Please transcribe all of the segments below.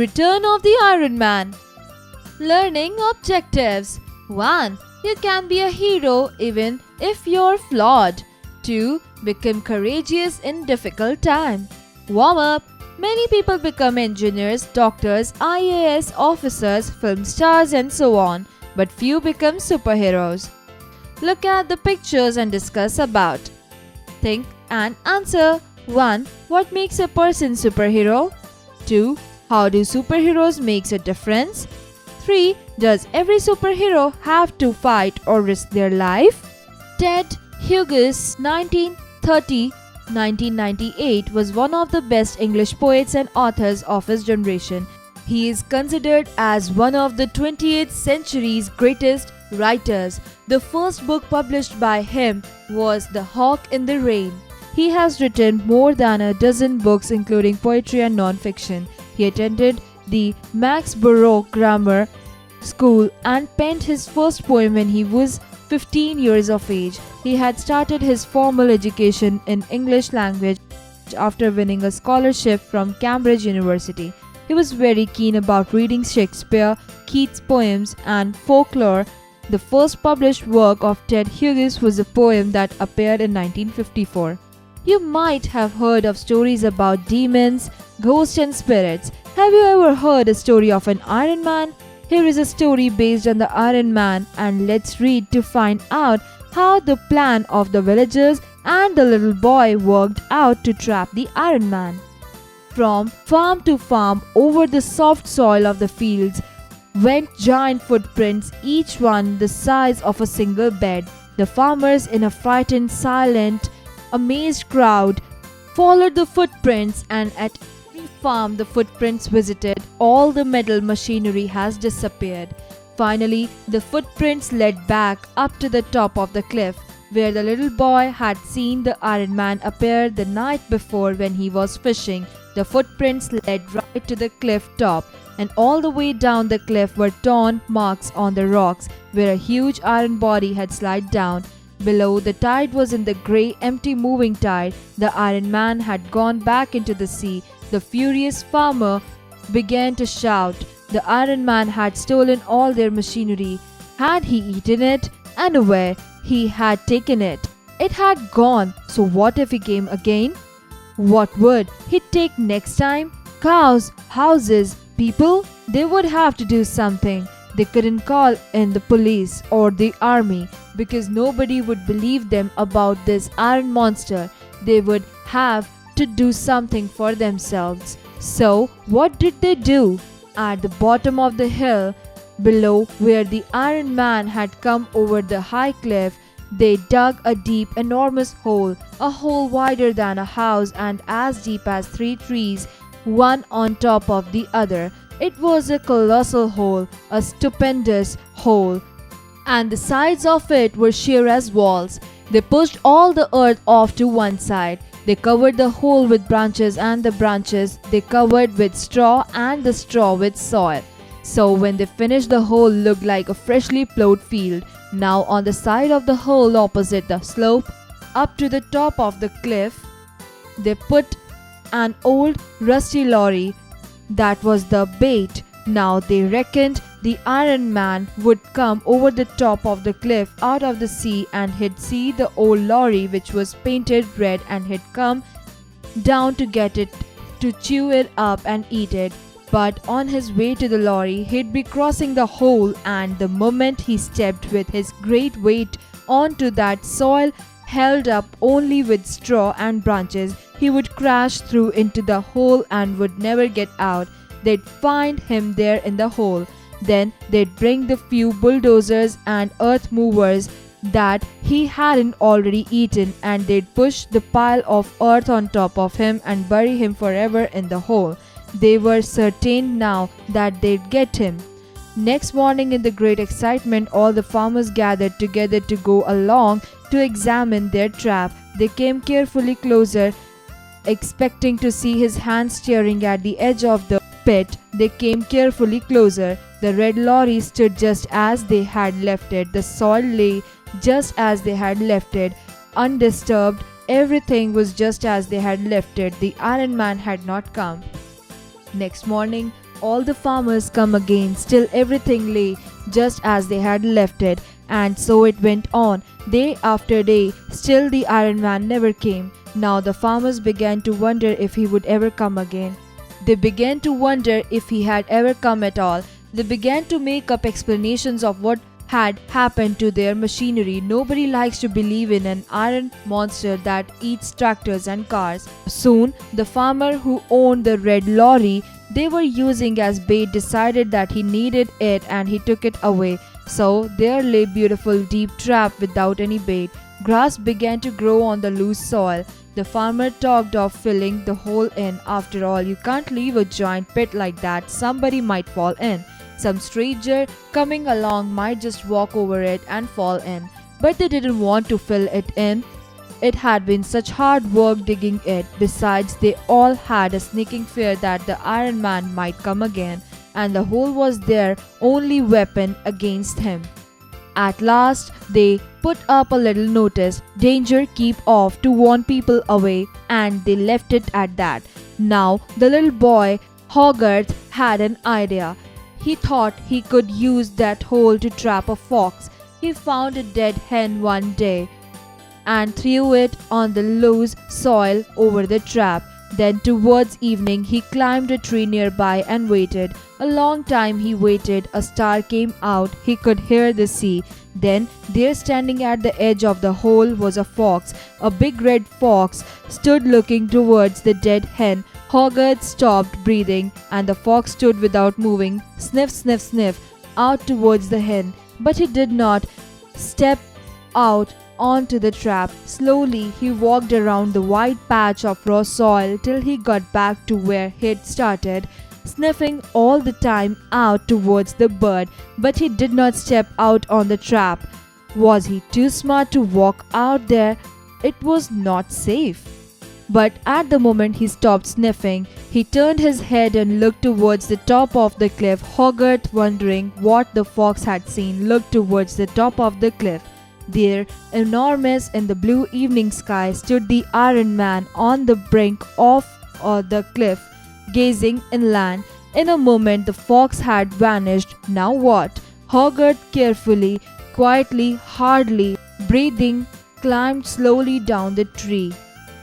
Return of the Iron Man. Learning objectives. 1. You can be a hero even if you're flawed. 2. Become courageous in difficult time. Warm up. Many people become engineers, doctors, IAS officers, film stars and so on, but few become superheroes. Look at the pictures and discuss about. Think and answer. 1. What makes a person superhero? 2. How do superheroes make a difference? 3. Does every superhero have to fight or risk their life? Ted Hughes, 1930-1998, was one of the best English poets and authors of his generation. He is considered as one of the 20th century's greatest writers. The first book published by him was The Hawk in the Rain. He has written more than a dozen books including poetry and non-fiction. He attended the Maxborough Grammar School and penned his first poem when he was 15 years of age. He had started his formal education in English language after winning a scholarship from Cambridge University. He was very keen about reading Shakespeare, Keats' poems and folklore. The first published work of Ted Hughes was a poem that appeared in 1954. You might have heard of stories about demons, ghosts and spirits. Have you ever heard a story of an Iron Man? Here is a story based on the Iron Man, and let's read to find out how the plan of the villagers and the little boy worked out to trap the Iron Man. From farm to farm over the soft soil of the fields went giant footprints, each one the size of a single bed. The farmers, in a frightened, silent, amazed crowd, followed the footprints, and at every farm the footprints visited, all the metal machinery has disappeared. Finally, the footprints led back up to the top of the cliff, where the little boy had seen the Iron Man appear the night before when he was fishing. The footprints led right to the cliff top, and all the way down the cliff were torn marks on the rocks where a huge iron body had slid down. Below, the tide was in the grey, empty moving tide. The Iron Man had gone back into the sea. The furious farmer began to shout. The Iron Man had stolen all their machinery. Had he eaten it? And where he had taken it? It had gone. So what if he came again? What would he take next time? Cows, houses, people? They would have to do something. They couldn't call in the police or the army because nobody would believe them about this iron monster. They would have to do something for themselves. So what did they do? At the bottom of the hill below where the Iron Man had come over the high cliff, they dug a deep, enormous hole, a hole wider than a house and as deep as 3 trees, one on top of the other. It was a colossal hole, a stupendous hole, and the sides of it were sheer as walls. They pushed all the earth off to one side. They covered the hole with branches and the branches they covered with straw and the straw with soil. So when they finished, the hole looked like a freshly plowed field. Now on the side of the hole opposite the slope up to the top of the cliff, they put an old rusty lorry. That was the bait. Now they reckoned the Iron Man would come over the top of the cliff out of the sea, and he'd see the old lorry which was painted red, and he'd come down to get it, to chew it up and eat it. But on his way to the lorry, he'd be crossing the hole, and the moment he stepped with his great weight onto that soil held up only with straw and branches, he would crash through into the hole and would never get out. They'd find him there in the hole. Then they'd bring the few bulldozers and earth movers that he hadn't already eaten, and they'd push the pile of earth on top of him and bury him forever in the hole. They were certain now that they'd get him. Next morning, in the great excitement, all the farmers gathered together to go along to examine their trap. They came carefully closer, expecting to see his hands staring at the edge of the pit. They came carefully closer. The red lorry stood just as they had left it. The soil lay just as they had left it, undisturbed. Everything was just as they had left it. The Iron Man had not come. Next morning, all the farmers come again, still everything lay just as they had left it. And so it went on, day after day, still the Iron Man never came. Now the farmers began to wonder if he would ever come again. They began to wonder if he had ever come at all. They began to make up explanations of what had happened to their machinery. Nobody likes to believe in an iron monster that eats tractors and cars. Soon, the farmer who owned the red lorry they were using as bait decided that he needed it and he took it away. So there lay beautiful deep trap without any bait. Grass began to grow on the loose soil. The farmer talked of filling the hole in. After all, you can't leave a giant pit like that. Somebody might fall in. Some stranger coming along might just walk over it and fall in. But they didn't want to fill it in. It had been such hard work digging it. Besides, they all had a sneaking fear that the Iron Man might come again, and the hole was their only weapon against him. At last, they put up a little notice, "Danger, keep off," to warn people away, and they left it at that. Now, the little boy, Hogarth, had an idea. He thought he could use that hole to trap a fox. He found a dead hen one day and threw it on the loose soil over the trap. Then towards evening he climbed a tree nearby and waited. A long time he waited. A star came out. He could hear the sea. Then there, standing at the edge of the hole, was a fox. A big red fox stood looking towards the dead hen. Hogarth stopped breathing and the fox stood without moving. Sniff, sniff, sniff, out towards the hen. But he did not step out onto the trap. Slowly he walked around the wide patch of raw soil till he got back to where he'd started, sniffing all the time out towards the bird. But he did not step out on the trap. Was he too smart to walk out there? It was not safe. But at the moment he stopped sniffing, he turned his head and looked towards the top of the cliff. Hogarth, wondering what the fox had seen, looked towards the top of the cliff. There, enormous in the blue evening sky, stood the Iron Man on the brink of the cliff, gazing inland. In a moment the fox had vanished. Now what? Hogarth carefully, quietly, hardly breathing, climbed slowly down the tree.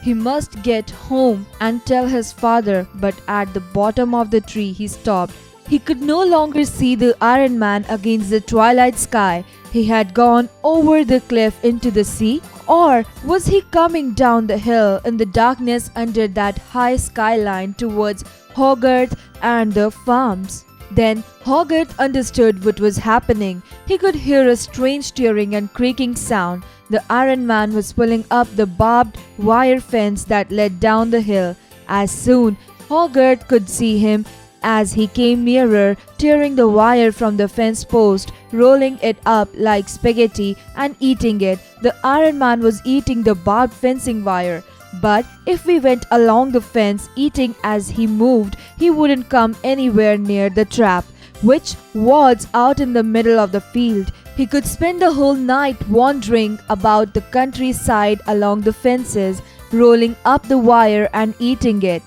He must get home and tell his father, but at the bottom of the tree he stopped. He could no longer see the Iron Man against the twilight sky. He had gone over the cliff into the sea, or was he coming down the hill in the darkness under that high skyline towards Hogarth and the farms? Then Hogarth understood what was happening. He could hear a strange tearing and creaking sound. The Iron Man was pulling up the barbed wire fence that led down the hill. As soon Hogarth could see him as he came nearer, tearing the wire from the fence post, rolling it up like spaghetti and eating it. The Iron Man was eating the barbed fencing wire. But if we went along the fence, eating as he moved, he wouldn't come anywhere near the trap, which was out in the middle of the field. He could spend the whole night wandering about the countryside along the fences, rolling up the wire and eating it.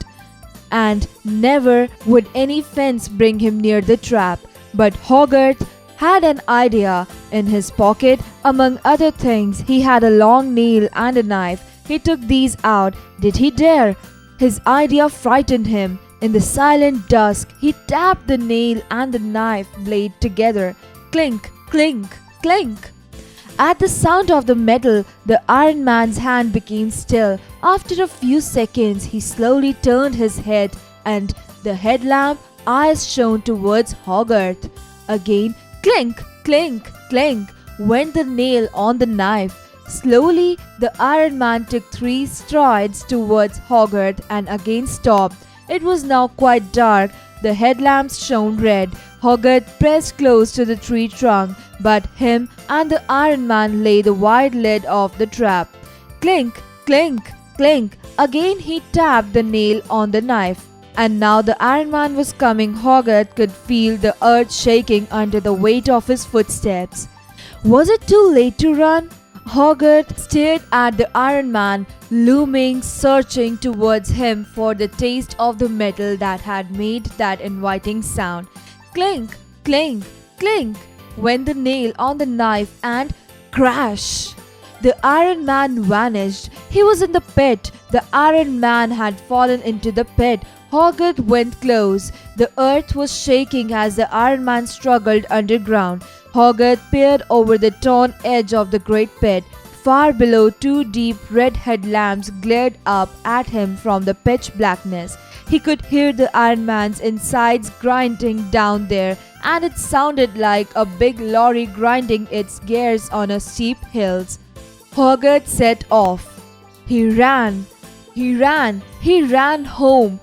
And never would any fence bring him near the trap. But Hogarth had an idea. In his pocket, among other things, he had a long nail and a knife. He took these out. Did he dare? His idea frightened him. In the silent dusk, he tapped the nail and the knife blade together. Clink, clink, clink. At the sound of the metal, the Iron Man's hand became still. After a few seconds, he slowly turned his head, and the headlamp eyes shone towards Hogarth. Again, clink, clink, clink, went the nail on the knife. Slowly, the Iron Man took 3 strides towards Hogarth and again stopped. It was now quite dark. The headlamps shone red. Hogarth pressed close to the tree trunk, but him and the Iron Man lay the wide lid of the trap. Clink, clink, clink. Again he tapped the nail on the knife. And now the Iron Man was coming. Hogarth could feel the earth shaking under the weight of his footsteps. Was it too late to run? Hogarth stared at the Iron Man, looming, searching towards him for the taste of the metal that had made that inviting sound. Clink, clink, clink went the nail on the knife, and crash! The Iron Man vanished. He was in the pit. The Iron Man had fallen into the pit. Hogarth went close. The earth was shaking as the Iron Man struggled underground. Hogarth peered over the torn edge of the great pit. Far below, two deep red headlamps glared up at him from the pitch blackness. He could hear the Iron Man's insides grinding down there, and it sounded like a big lorry grinding its gears on a steep hill. Hogarth set off. He ran home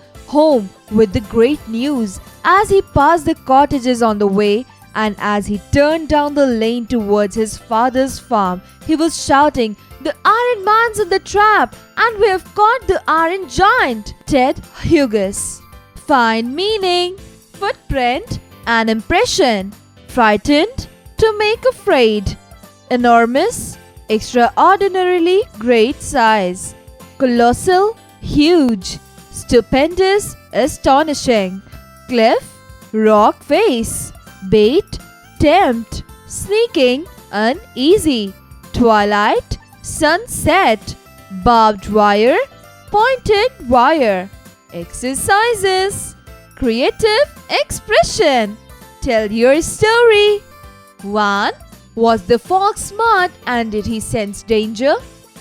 with the great news. As he passed the cottages on the way, and as he turned down the lane towards his father's farm, he was shouting, "The Iron Man's in the trap, and we have caught the Iron Giant!" Ted Hughes. Find meaning. Footprint. An impression. Frightened. To make afraid. Enormous. Extraordinarily great size. Colossal. Huge. Stupendous. Astonishing. Cliff. Rock face. Bait. Tempt. Sneaking. Uneasy. Twilight. Sunset. Barbed wire. Pointed wire. Exercises. Creative expression. Tell your story. 1. Was the fox smart and did he sense danger?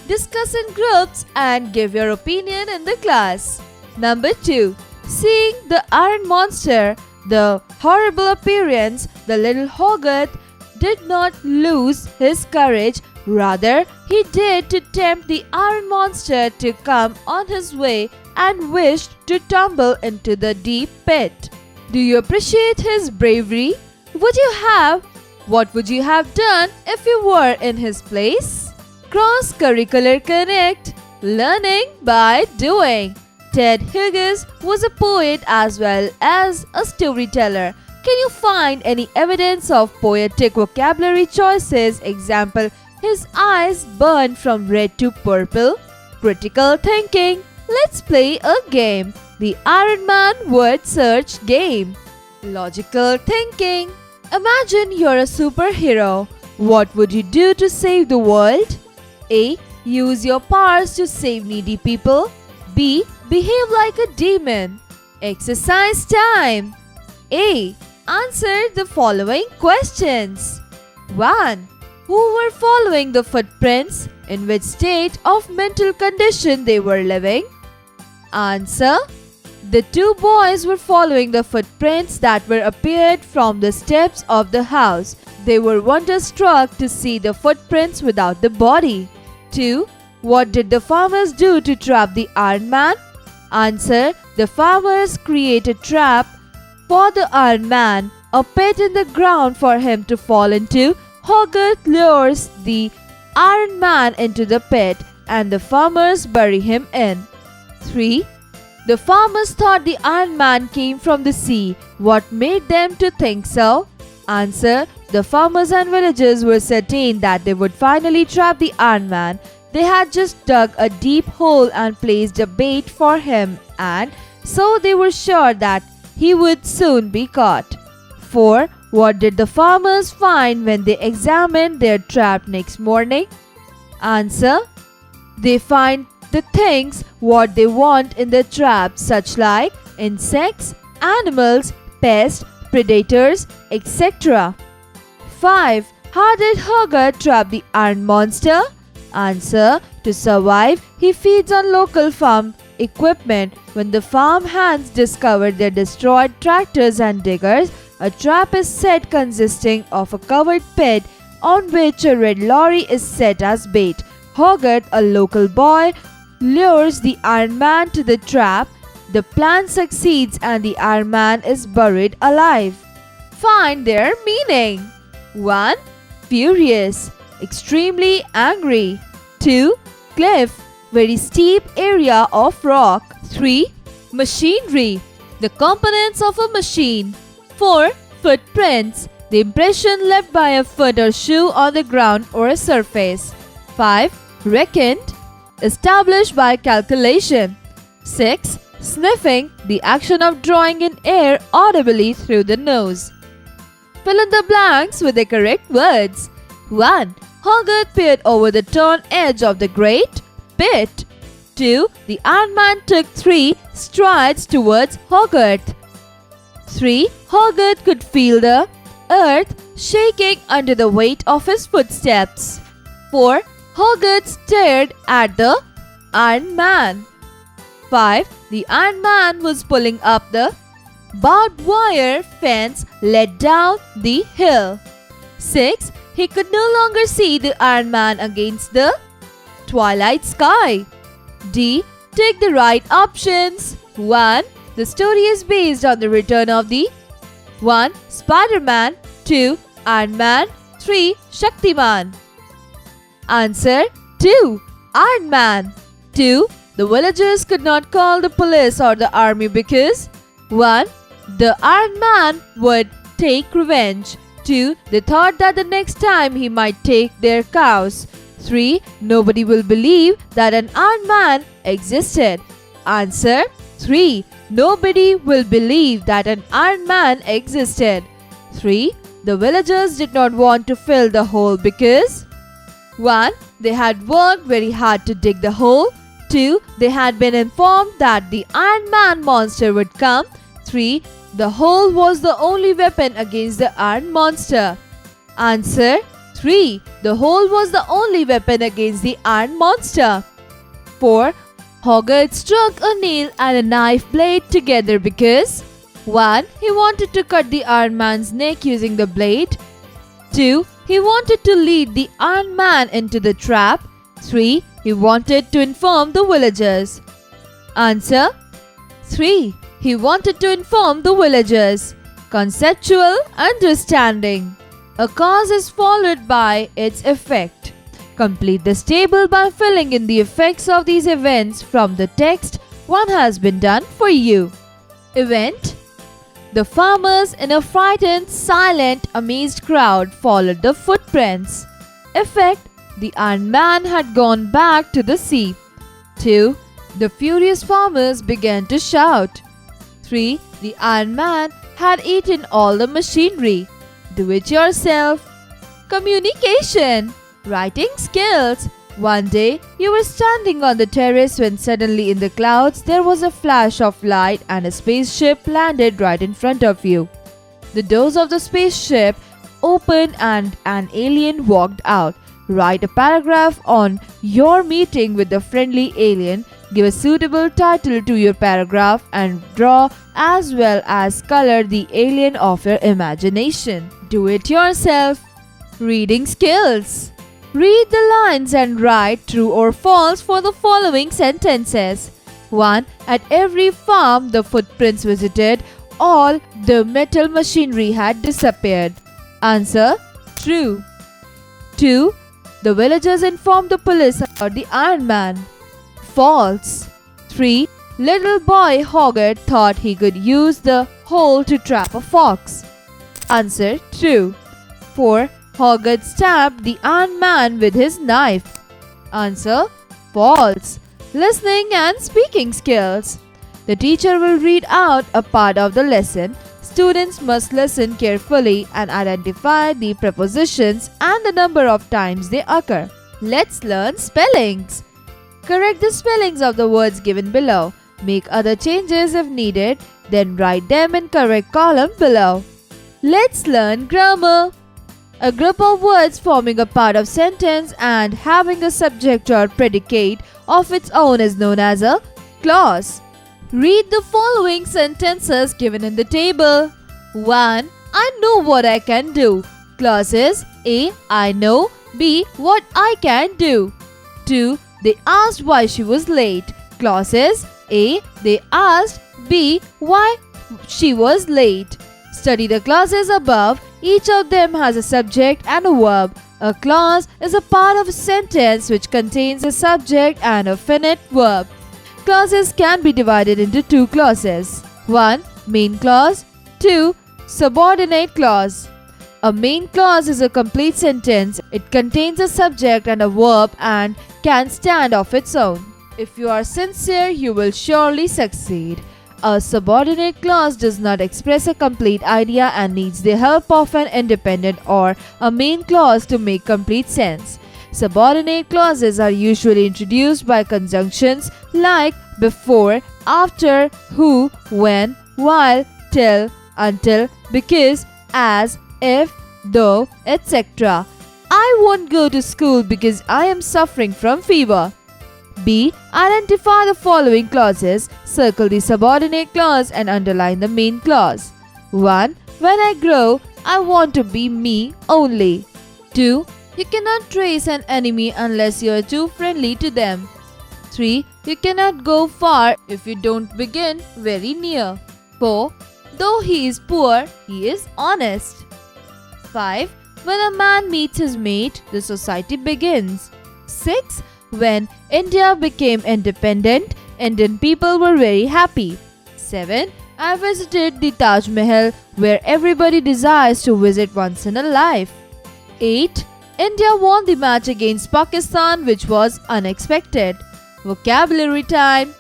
Discuss in groups and give your opinion in the class. Number 2. Seeing the iron monster, the horrible appearance, the little Hogarth did not lose his courage. Rather, he dared to tempt the iron monster to come on his way and wished to tumble into the deep pit. Do you appreciate his bravery? What would you have done if you were in his place? Cross-curricular connect. Learning by doing. Ted Hughes was a poet as well as a storyteller. Can you find any evidence of poetic vocabulary choices? Example, his eyes burned from red to purple. Critical thinking. Let's play a game. The Iron Man word search game. Logical thinking. Imagine you're a superhero. What would you do to save the world? A. Use your powers to save needy people. B. Behave like a demon. Exercise time. A. Answer the following questions. 1. Who were following the footprints? In which state of mental condition they were living? Answer. The two boys were following the footprints that were appeared from the steps of the house. They were wonderstruck to see the footprints without the body. 2. What did the farmers do to trap the Iron Man? Answer. The farmers create a trap for the Iron Man, a pit in the ground for him to fall into. Hogarth lures the Iron Man into the pit and the farmers bury him in. 3. The farmers thought the Iron Man came from the sea. What made them to think so? Answer. The farmers and villagers were certain that they would finally trap the Iron Man. They had just dug a deep hole and placed a bait for him, and so they were sure that he would soon be caught. 4. What did the farmers find when they examined their trap next morning? Answer. They find the things what they want in the trap, such like insects, animals, pests, predators, etc. 5. How did Hogarth trap the iron monster? Answer. To survive, he feeds on local farm equipment. When the farm hands discover their destroyed tractors and diggers, a trap is set consisting of a covered pit on which a red lorry is set as bait. Hogarth, a local boy, lures the Iron Man to the trap. The plan succeeds and the Iron Man is buried alive. Find their meaning. 1. Furious, extremely angry. 2. Cliff, very steep area of rock. 3. Machinery, the components of a machine. 4. Footprints, the impression left by a foot or shoe on the ground or a surface. 5. Reckoned, established by calculation. 6. Sniffing, the action of drawing in air audibly through the nose. Fill in the blanks with the correct words. 1. Hogarth peered over the torn edge of the great pit. 2. The Iron Man took 3 strides towards Hogarth. 3. Hogarth could feel the earth shaking under the weight of his footsteps. 4. Hogarth stared at the Iron Man. 5. The Iron Man was pulling up the barbed wire fence led down the hill. 6. He could no longer see the Iron Man against the twilight sky. D. Take the right options. 1. The story is based on the return of the 1. Spider-Man. 2. Iron Man. 3. Shaktiman. Answer 2. Iron Man. 2. The villagers could not call the police or the army because 1. The Iron Man would take revenge. 2. They thought that the next time he might take their cows. 3. Nobody will believe that an Iron Man existed. Answer 3. Nobody will believe that an Iron Man existed. 3. The villagers did not want to fill the hole because 1. They had worked very hard to dig the hole. 2. They had been informed that the Iron Man monster would come. 3. The hole was the only weapon against the Iron Monster. Answer 3. The hole was the only weapon against the Iron Monster. 4. Hogarth struck a nail and a knife blade together because 1. He wanted to cut the Iron Man's neck using the blade. 2. He wanted to lead the Iron Man into the trap. 3. He wanted to inform the villagers. Answer 3. He wanted to inform the villagers. Conceptual understanding. A cause is followed by its effect. Complete this table by filling in the effects of these events from the text. One has been done for you. Event. The farmers in a frightened, silent, amazed crowd followed the footprints. Effect. The Iron Man had gone back to the sea. 2. The furious farmers began to shout. 3. The Iron Man had eaten all the machinery. Do it yourself. Communication. Writing skills. One day, you were standing on the terrace when suddenly in the clouds there was a flash of light and a spaceship landed right in front of you. The doors of the spaceship opened and an alien walked out. Write a paragraph on your meeting with the friendly alien. Give a suitable title to your paragraph and draw as well as color the alien of your imagination. Do it yourself. Reading skills. Read the lines and write true or false for the following sentences. 1. At every farm the footprints visited, all the metal machinery had disappeared. Answer true. 2. The villagers informed the police about the Iron Man. False. 3. Little boy Hogarth thought he could use the hole to trap a fox. Answer true. 4. Hogarth stabbed the Iron Man with his knife. Answer false. Listening and speaking skills. The teacher will read out a part of the lesson. Students must listen carefully and identify the prepositions and the number of times they occur. Let's learn spellings. Correct the spellings of the words given below. Make other changes if needed, then write them in correct column below. Let's learn grammar. A group of words forming a part of sentence and having a subject or predicate of its own is known as a clause. Read the following sentences given in the table. 1. I know what I can do. Clauses A. I know. B. What I can do. 2. They asked why she was late. Clauses A. They asked. B. Why she was late. Study the clauses above. Each of them has a subject and a verb. A clause is a part of a sentence which contains a subject and a finite verb. Clauses can be divided into two clauses. 1. Main clause. 2. Subordinate clause. A main clause is a complete sentence. It contains a subject and a verb and can stand of its own. If you are sincere, you will surely succeed. A subordinate clause does not express a complete idea and needs the help of an independent or a main clause to make complete sense. Subordinate clauses are usually introduced by conjunctions like before, after, who, when, while, till, until, because, as, if, though, etc. I won't go to school because I am suffering from fever. B. Identify the following clauses, circle the subordinate clause and underline the main clause. 1. When I grow, I want to be me only. 2. You cannot trace an enemy unless you are too friendly to them. 3. You cannot go far if you don't begin very near. 4. Though he is poor, he is honest. 5. When a man meets his mate, the society begins. 6. When India became independent, Indian people were very happy. 7. I visited the Taj Mahal, where everybody desires to visit once in a life. 8. India won the match against Pakistan, which was unexpected. Vocabulary time.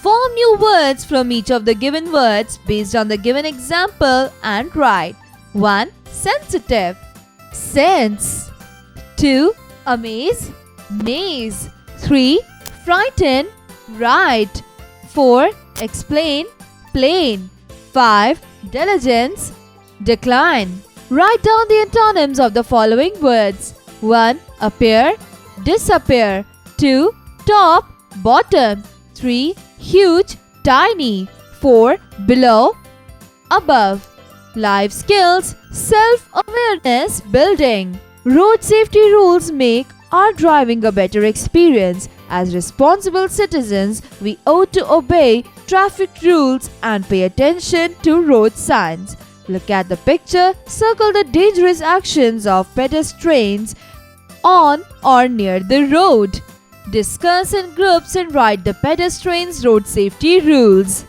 Form new words from each of the given words based on the given example and write. 1. Sensitive. Sense. 2. Amaze. Maze. 3. Frighten. Right. 4. Explain. Plain. 5. Diligence. Decline. Write down the antonyms of the following words. 1. Appear. Disappear. 2. Top. Bottom. 3. Huge. Tiny. 4. Below. Above. Life skills. Self-awareness building. Road safety rules make our driving a better experience. As responsible citizens, we ought to obey traffic rules and pay attention to road signs. Look at the picture, circle the dangerous actions of pedestrians on or near the road. Discuss in groups and write the pedestrians' road safety rules.